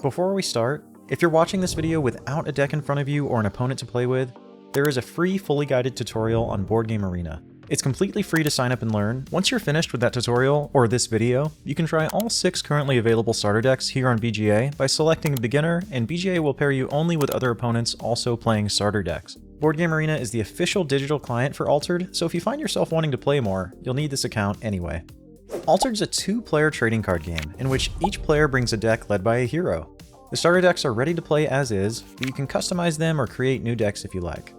Before we start, if you're watching this video without a deck in front of you or an opponent to play with, there is a free, fully guided tutorial on Board Game Arena. It's completely free to sign up and learn. Once you're finished with that tutorial, or this video, you can try all 6 currently available starter decks here on BGA by selecting Beginner, and BGA will pair you only with other opponents also playing starter decks. Board Game Arena is the official digital client for Altered, so if you find yourself wanting to play more, you'll need this account anyway. Altered's a 2-player trading card game, in which each player brings a deck led by a hero. The starter decks are ready to play as is, but you can customize them or create new decks if you like.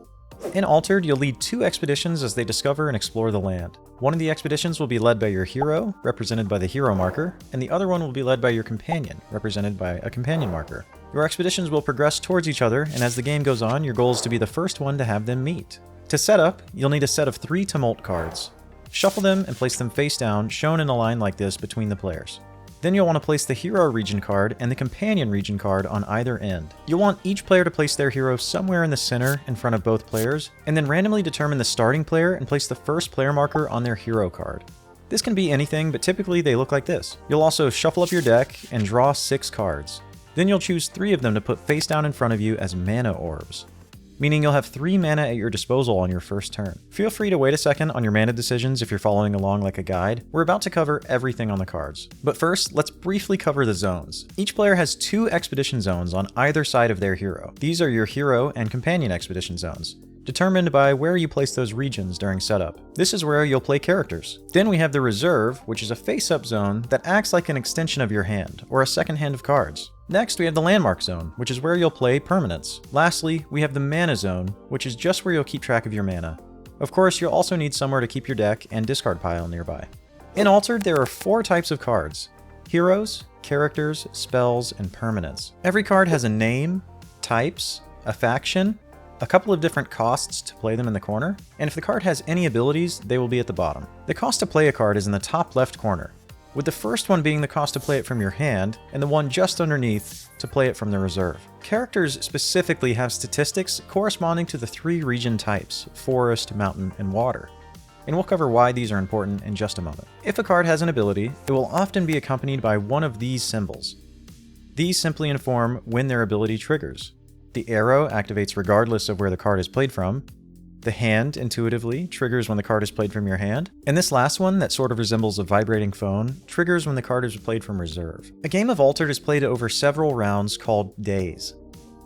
In Altered, you'll lead 2 expeditions as they discover and explore the land. One of the expeditions will be led by your hero, represented by the hero marker, and the other one will be led by your companion, represented by a companion marker. Your expeditions will progress towards each other, and as the game goes on, your goal is to be the first one to have them meet. To set up, you'll need a set of 3 Tumult cards. Shuffle them and place them face down, shown in a line like this between the players. Then you'll want to place the hero region card and the companion region card on either end. You'll want each player to place their hero somewhere in the center in front of both players, and then randomly determine the starting player and place the first player marker on their hero card. This can be anything, but typically they look like this. You'll also shuffle up your deck and draw 6 cards. Then you'll choose 3 of them to put face down in front of you as mana orbs, meaning you'll have 3 mana at your disposal on your first turn. Feel free to wait a second on your mana decisions if you're following along like a guide. We're about to cover everything on the cards. But first, let's briefly cover the zones. Each player has 2 expedition zones on either side of their hero. These are your hero and companion expedition zones, determined by where you place those regions during setup. This is where you'll play characters. Then we have the reserve, which is a face-up zone that acts like an extension of your hand, or a second hand of cards. Next, we have the landmark zone, which is where you'll play permanents. Lastly, we have the mana zone, which is just where you'll keep track of your mana. Of course, you'll also need somewhere to keep your deck and discard pile nearby. In Altered, there are 4 types of cards: heroes, characters, spells, and permanents. Every card has a name, types, a faction, a couple of different costs to play them in the corner, and if the card has any abilities, they will be at the bottom. The cost to play a card is in the top left corner, with the first one being the cost to play it from your hand, and the one just underneath to play it from the reserve. Characters specifically have statistics corresponding to the 3 region types: forest, mountain, and water. And we'll cover why these are important in just a moment. If a card has an ability, it will often be accompanied by one of these symbols. These simply inform when their ability triggers. The arrow activates regardless of where the card is played from. The hand intuitively triggers when the card is played from your hand. And this last one, that sort of resembles a vibrating phone, triggers when the card is played from reserve. A game of Altered is played over several rounds called days.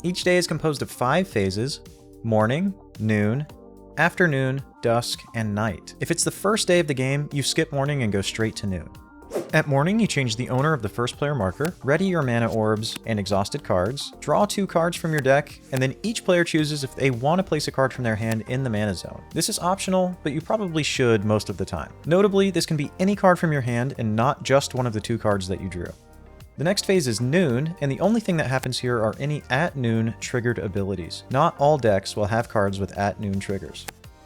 Each day is composed of 5 phases: morning, noon, afternoon, dusk, and night. If it's the first day of the game, you skip morning and go straight to noon. At morning, you change the owner of the first player marker, ready your mana orbs and exhausted cards, draw 2 cards from your deck, and then each player chooses if they want to place a card from their hand in the mana zone. This is optional, but you probably should most of the time. Notably, this can be any card from your hand and not just one of the 2 cards that you drew. The next phase is noon, and the only thing that happens here are any at noon triggered abilities. Not all decks will have cards with at noon triggers.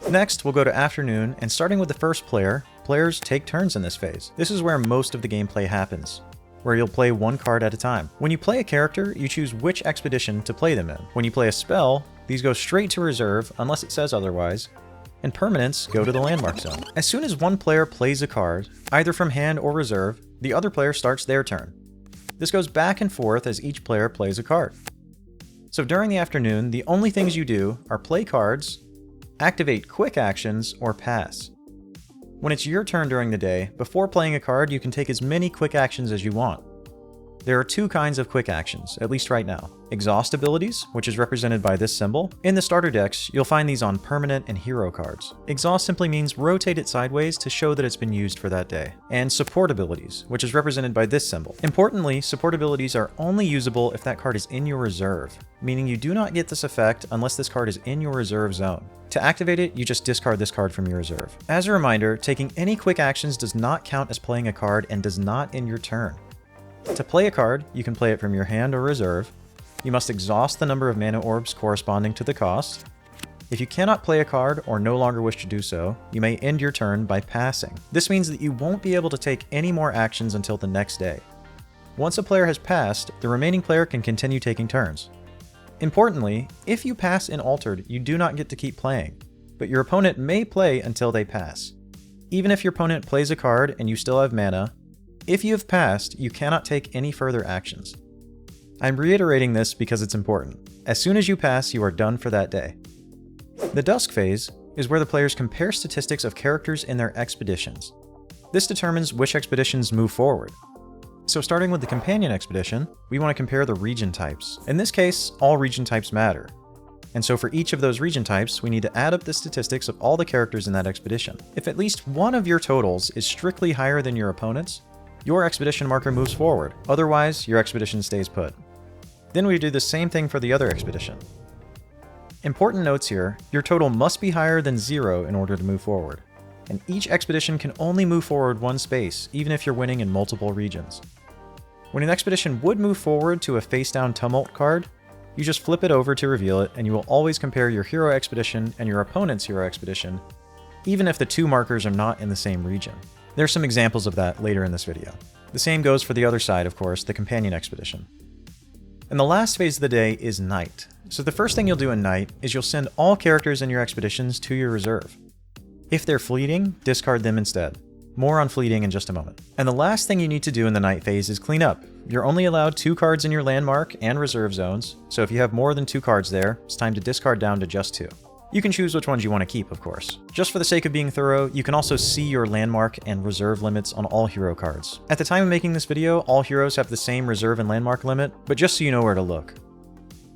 Next, we'll go to afternoon, and starting with the first player, players take turns in this phase. This is where most of the gameplay happens, where you'll play 1 card at a time. When you play a character, you choose which expedition to play them in. When you play a spell, these go straight to reserve unless it says otherwise, and permanents go to the landmark zone. As soon as one player plays a card, either from hand or reserve, the other player starts their turn. This goes back and forth as each player plays a card. So during the afternoon, the only things you do are play cards, activate quick actions, or pass. When it's your turn during the day, before playing a card, you can take as many quick actions as you want. There are 2 kinds of quick actions, at least right now. Exhaust abilities, which is represented by this symbol. In the starter decks, you'll find these on permanent and hero cards. Exhaust simply means rotate it sideways to show that it's been used for that day. And support abilities, which is represented by this symbol. Importantly, support abilities are only usable if that card is in your reserve, meaning you do not get this effect unless this card is in your reserve zone. To activate it, you just discard this card from your reserve. As a reminder, taking any quick actions does not count as playing a card and does not end your turn. To play a card, you can play it from your hand or reserve. You must exhaust the number of mana orbs corresponding to the cost. If you cannot play a card or no longer wish to do so, you may end your turn by passing. This means that you won't be able to take any more actions until the next day. Once a player has passed, the remaining player can continue taking turns. Importantly, if you pass in Altered, you do not get to keep playing, but your opponent may play until they pass. Even if your opponent plays a card and you still have mana, if you have passed, you cannot take any further actions. I'm reiterating this because it's important. As soon as you pass, you are done for that day. The Dusk phase is where the players compare statistics of characters in their expeditions. This determines which expeditions move forward. So starting with the companion expedition, we want to compare the region types. In this case, all region types matter. And so for each of those region types, we need to add up the statistics of all the characters in that expedition. If at least one of your totals is strictly higher than your opponent's, your expedition marker moves forward. Otherwise, your expedition stays put. Then we do the same thing for the other expedition. Important notes here, your total must be higher than 0 in order to move forward. And each expedition can only move forward one space, even if you're winning in multiple regions. When an expedition would move forward to a face-down tumult card, you just flip it over to reveal it, and you will always compare your hero expedition and your opponent's hero expedition, even if the two markers are not in the same region. There are some examples of that later in this video. The same goes for the other side, of course, the companion expedition. And the last phase of the day is night. So the first thing you'll do in night is you'll send all characters in your expeditions to your reserve. If they're fleeting, discard them instead. More on fleeting in just a moment. And the last thing you need to do in the night phase is clean up. You're only allowed 2 cards in your landmark and reserve zones, so if you have more than 2 cards there, it's time to discard down to just 2. You can choose which ones you want to keep, of course. Just for the sake of being thorough, you can also see your landmark and reserve limits on all hero cards. At the time of making this video, all heroes have the same reserve and landmark limit, but just so you know where to look.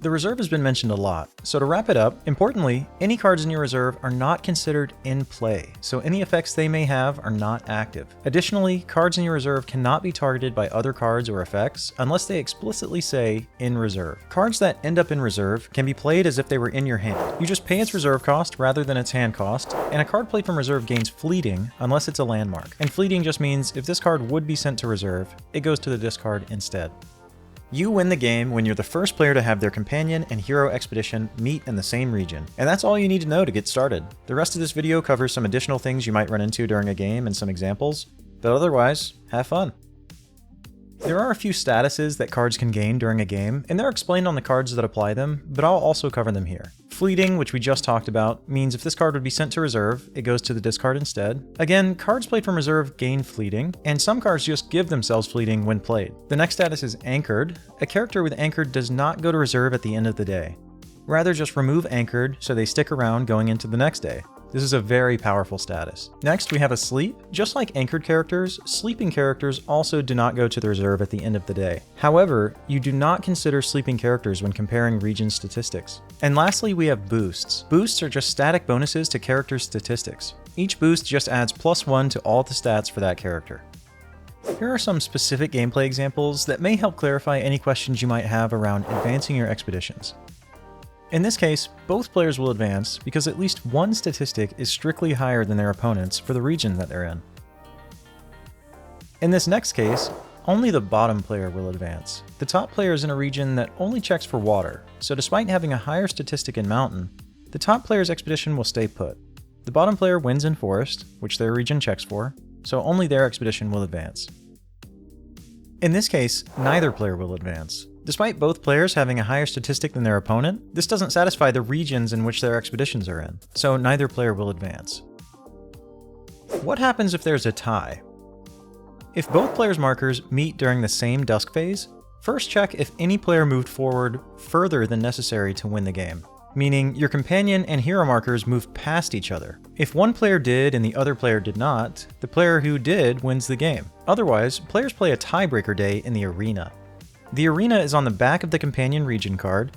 The reserve has been mentioned a lot, so to wrap it up, importantly, any cards in your reserve are not considered in play, so any effects they may have are not active. Additionally, cards in your reserve cannot be targeted by other cards or effects unless they explicitly say in reserve. Cards that end up in reserve can be played as if they were in your hand. You just pay its reserve cost rather than its hand cost, and a card played from reserve gains fleeting unless it's a landmark. And fleeting just means if this card would be sent to reserve, it goes to the discard instead. You win the game when you're the first player to have their companion and hero expedition meet in the same region. And that's all you need to know to get started. The rest of this video covers some additional things you might run into during a game and some examples, but otherwise, have fun. There are a few statuses that cards can gain during a game, and they're explained on the cards that apply them, but I'll also cover them here. Fleeting, which we just talked about, means if this card would be sent to reserve, it goes to the discard instead. Again, cards played from reserve gain fleeting, and some cards just give themselves fleeting when played. The next status is anchored. A character with anchored does not go to reserve at the end of the day. Rather, just remove anchored so they stick around going into the next day. This is a very powerful status. Next, we have a sleep. Just like anchored characters, sleeping characters also do not go to the reserve at the end of the day. However, you do not consider sleeping characters when comparing region statistics. And lastly, we have boosts. Boosts are just static bonuses to character statistics. Each boost just adds +1 to all the stats for that character. Here are some specific gameplay examples that may help clarify any questions you might have around advancing your expeditions. In this case, both players will advance because at least one statistic is strictly higher than their opponent's for the region that they're in. In this next case, only the bottom player will advance. The top player is in a region that only checks for water, so despite having a higher statistic in mountain, the top player's expedition will stay put. The bottom player wins in forest, which their region checks for, so only their expedition will advance. In this case, neither player will advance. Despite both players having a higher statistic than their opponent, this doesn't satisfy the regions in which their expeditions are in, so neither player will advance. What happens if there's a tie? If both players' markers meet during the same dusk phase, first check if any player moved forward further than necessary to win the game, meaning your companion and hero markers moved past each other. If one player did and the other player did not, the player who did wins the game. Otherwise, players play a tiebreaker day in the arena. The arena is on the back of the companion region card.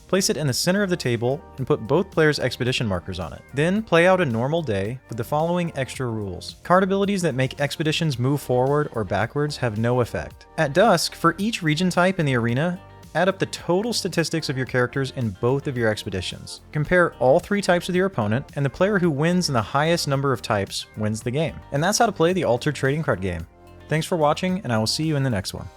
Place it in the center of the table and put both players' expedition markers on it. Then play out a normal day with the following extra rules. Card abilities that make expeditions move forward or backwards have no effect. At dusk, for each region type in the arena, add up the total statistics of your characters in both of your expeditions. Compare all 3 types with your opponent, and the player who wins in the highest number of types wins the game. And that's how to play the Altered trading card game. Thanks for watching, and I will see you in the next one.